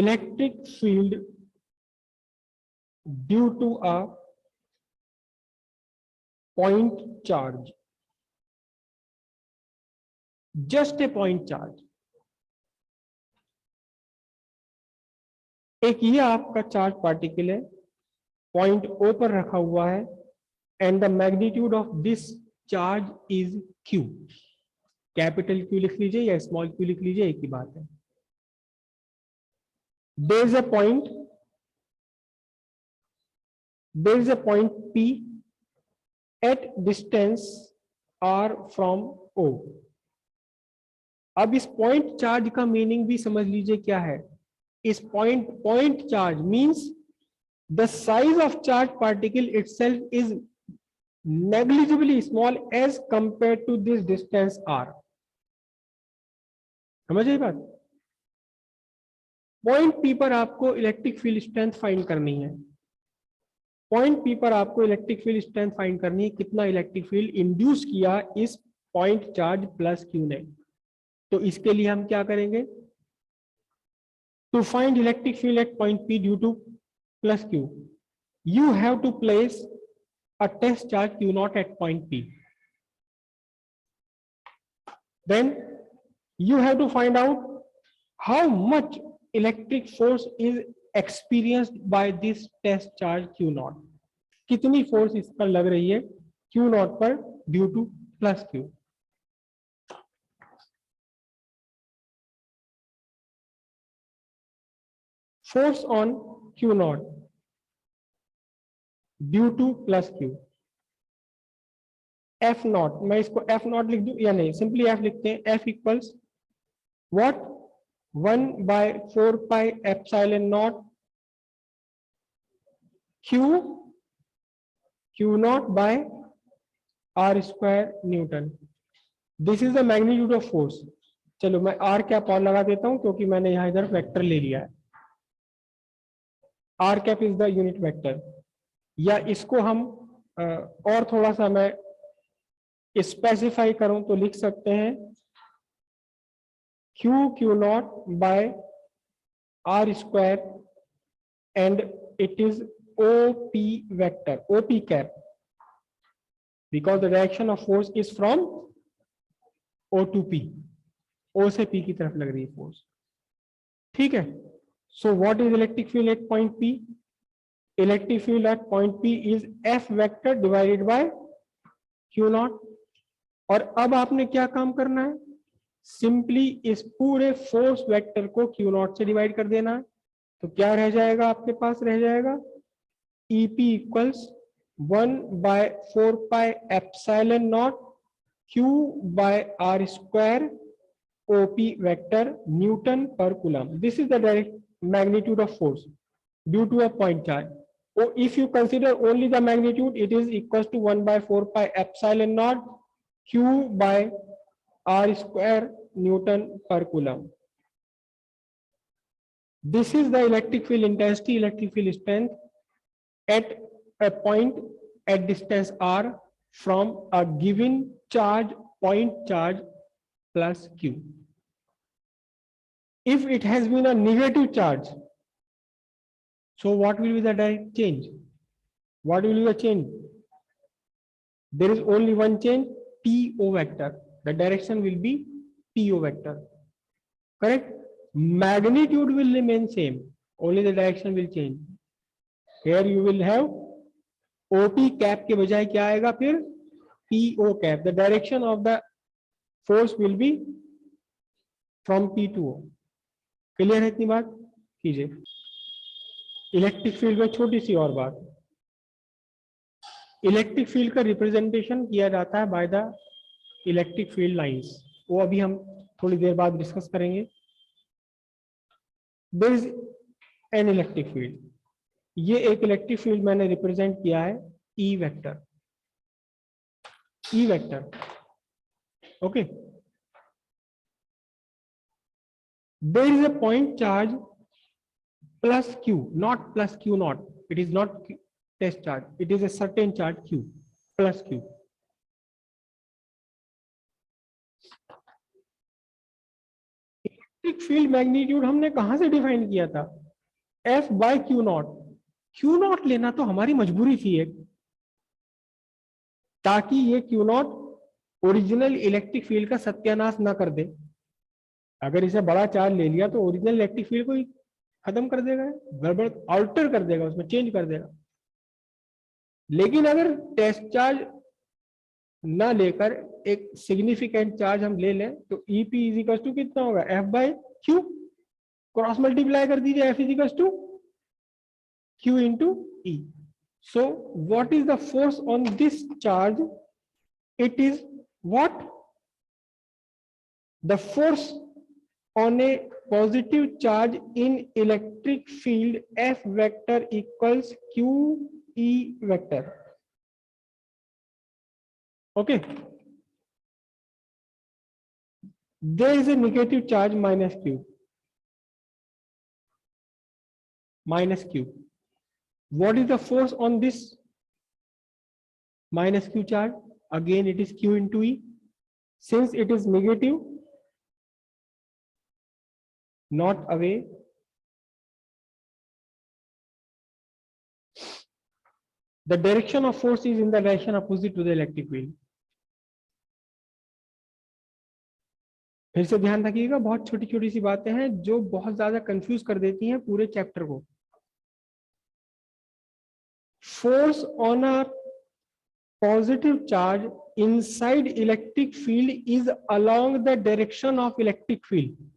electric field due to a point charge, just a point charge. एक ये आपका charge particle है, point ओ पर रखा हुआ है, and the magnitude of this charge is Q. Capital Q लिख लीजिए या स्मॉल क्यू लिख लीजिए, एक ही बात है. There is a point P at distance r from O. अब इस पॉइंट चार्ज का मीनिंग भी समझ लीजिए क्या है. इस point charge means the size of charge particle itself is negligibly small as compared to this distance r. समझिए बात. पॉइंट P पर आपको इलेक्ट्रिक फील्ड स्ट्रेंथ फाइंड करनी है. पॉइंट P पर आपको इलेक्ट्रिक फील्ड स्ट्रेंथ फाइंड करनी है, कितना इलेक्ट्रिक फील्ड इंड्यूस किया इस पॉइंट चार्ज प्लस Q ने. तो इसके लिए हम क्या करेंगे, to find electric field at point P due to plus Q, you have to place a test charge Q naught at point P. Then you have to find out how much electric force is experienced by this test charge Q naught. कितनी force इस पर लग रही है Q naught पर due to plus Q. Force on Q naught due to plus Q, F not. मैं इसको F not लिख दूं या नहीं, सिंपली F लिखते हैं. F equals what 1/4 pi epsilon naught Q naught by R square newton. This is the magnitude of force. चलो मैं R कैप और लगा देता हूं क्योंकि मैंने यहां इधर वेक्टर ले लिया है. R cap is the unit vector. या इसको हम और थोड़ा सा मैं स्पेसिफाई करूं तो लिख सकते हैं Q naught by R square and it is OP vector, OP cap, because the direction of force is from O to P. O से P की तरफ लग रही है फोर्स. ठीक है. सो what is electric field at point P? Electric field at point P is F vector divided by Q naught. और अब आपने क्या काम करना है, सिंपली इस पूरे फोर्स वेक्टर को Q naught से डिवाइड कर देना है. तो क्या रह जाएगा आपके पास, रह जाएगा EP equals 1/4 pi epsilon naught Q by R square OP vector Newton per coulomb. This is the direct magnitude of force due to a point charge. Or if you consider only the magnitude, it is equals to 1/4 pi epsilon naught Q by R square Newton per coulomb. This is the electric field intensity, electric field strength at a point at distance R from a given charge, point charge plus Q. If it has been a negative charge, so what will be the direct change? What will be the change? There is only one change, PO vector. The direction will be PO vector. Correct? Magnitude will remain same. Only the direction will change. Here you will have OP cap के बजाय क्या आएगा फिर PO cap. The direction of the force will be from P to O. Clear है इतनी बात? कीजिए. Electric field में छोटी सी और बात, इलेक्ट्रिक फील्ड का रिप्रेजेंटेशन किया जाता है by the electric field lines. वो अभी हम थोड़ी देर बाद डिस्कस करेंगे. There is an electric field. ये एक इलेक्ट्रिक फील्ड मैंने रिप्रेजेंट किया है E vector. E vector. Okay. There is a point charge plus Q, not plus Q naught. It is not test charge. It is a certain charge Q plus Q. Electric field magnitude हमने कहां से define किया था? F by Q naught. Q naught लेना तो हमारी मजबूरी थी एक, ताकि ये Q naught original electric field का सत्यानाश ना कर दे। अगर इसे बड़ा चार्ज ले लिया तो ओरिजिनल इलेक्ट्रिक फील्ड को खत्म कर देगा, गड़बड़ अल्टर कर देगा, उसमें चेंज कर देगा। लेकिन अगर टेस्ट चार्ज ना लेकर एक सिग्निफिकेंट चार्ज हम ले लें तो ईपी इज इक्वल टू कितना होगा? F by Q. Cross multiply कर दीजिए, F is equal to Q into E. So what is the force on this charge? It is what? The force on a positive charge in electric field F vector equals Q E vector. Okay. There is a negative charge minus Q. Minus Q. What is the force on this minus Q charge? Again, it is Q into E. Since it is negative, not away, the direction of force is in the direction opposite to the electric field. फिर से ध्यान रखिएगा, बहुत छोटी छोटी सी बातें हैं जो बहुत ज्यादा कंफ्यूज कर देती हैं पूरे चैप्टर को। Force on a positive charge inside electric field is along the direction of electric field.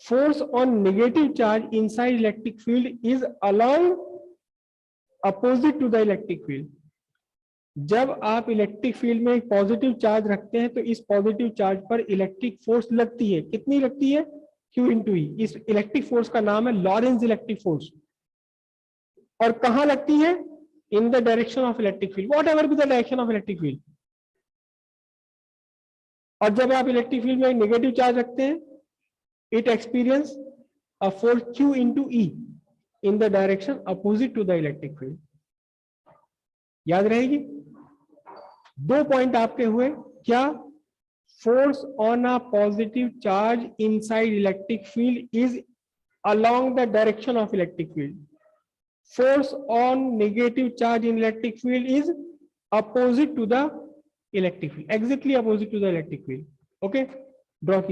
Force on negative charge inside electric field is along opposite to the electric field. जब आप electric field में एक positive charge रखते हैं तो इस positive charge पर electric force लगती है। कितनी लगती है? Q इंटू ई। इस इलेक्ट्रिक फोर्स का नाम है लॉरेंज इलेक्ट्रिक फोर्स। और कहां लगती है? इन the direction of electric field, what ever be the direction of electric field. और जब आप इलेक्ट्रिक फील्ड में एक नेगेटिव चार्ज रखते हैं, it experience a force Q into E in the direction opposite to the electric field. याद रहेगी? दो पॉइंट आपके हुए क्या? Force on a positive charge inside electric field is along the direction of electric field. Force on negative charge in electric field is opposite to the electric field, exactly opposite to the electric field. Okay, draw कीजिए।